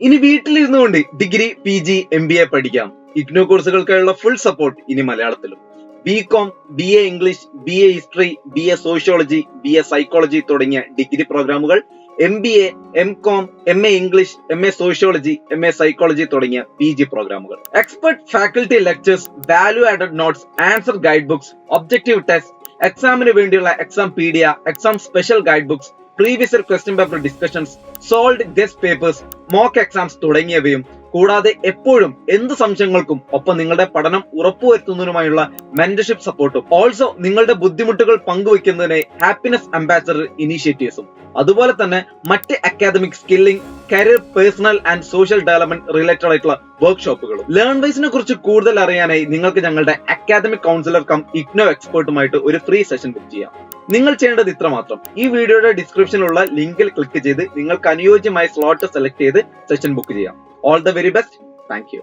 ഇനി വീട്ടിലിരുന്നുകൊണ്ട് degree, PG, MBA പഠിക്കാം. IGNOU കോഴ്സുകൾക്കായുള്ള full support ഇനി മലയാളത്തിലും. bcom, BA English, BA history, BA sociology, BA psychology തുടങ്ങിയ ഡിഗ്രി പ്രോഗ്രാമുകൾ, MBA, mcom, MA English, MA sociology, MA psychology തുടങ്ങിയ PG പ്രോഗ്രാമുകൾ. Expert faculty lectures, value added notes, answer guide books, objective test, എക്സാമിന് വേണ്ടിയുള്ള exam PDF, exam special guide books, previous year question paper discussions, solved guest papers, mock exams തുടങ്ങിയവയും കൂടാതെ എപ്പോഴും എന്ത് സംശയങ്ങൾക്കും ഒപ്പം നിങ്ങളുടെ പഠനം ഉറപ്പുവരുത്തുന്നതിനുമായുള്ള മെന്റർഷിപ്പ് സപ്പോർട്ടും, ഓൾസോ നിങ്ങളുടെ ബുദ്ധിമുട്ടുകൾ പങ്കുവെക്കുന്നതിന് ഹാപ്പിനെസ് അംബാസഡർ ഇനീഷ്യേറ്റീവ്സും, അതുപോലെ തന്നെ മറ്റ് academic skilling, career, personal and social development related ആയിട്ടുള്ള വർക്ക്ഷോപ്പുകളും. ലേൺവൈസിനെ കുറിച്ച് കൂടുതൽ അറിയാനായി നിങ്ങൾക്ക് ഞങ്ങളുടെ അക്കാദമിക് കൗൺസിലർ കം IGNOU എക്സ്പേർട്ടുമായിട്ട് ഒരു ഫ്രീ സെഷൻ ബുക്ക് ചെയ്യാം. നിങ്ങൾ ചെയ്യേണ്ടത് ഇത്ര മാത്രം: ഈ വീഡിയോയുടെ ഡിസ്ക്രിപ്ഷനിലുള്ള ലിങ്കിൽ ക്ലിക്ക് ചെയ്ത് നിങ്ങൾക്ക് അനുയോജ്യമായ സ്ലോട്ട് സെലക്ട് ചെയ്ത് സെഷൻ ബുക്ക് ചെയ്യാം. All the very best. Thank you.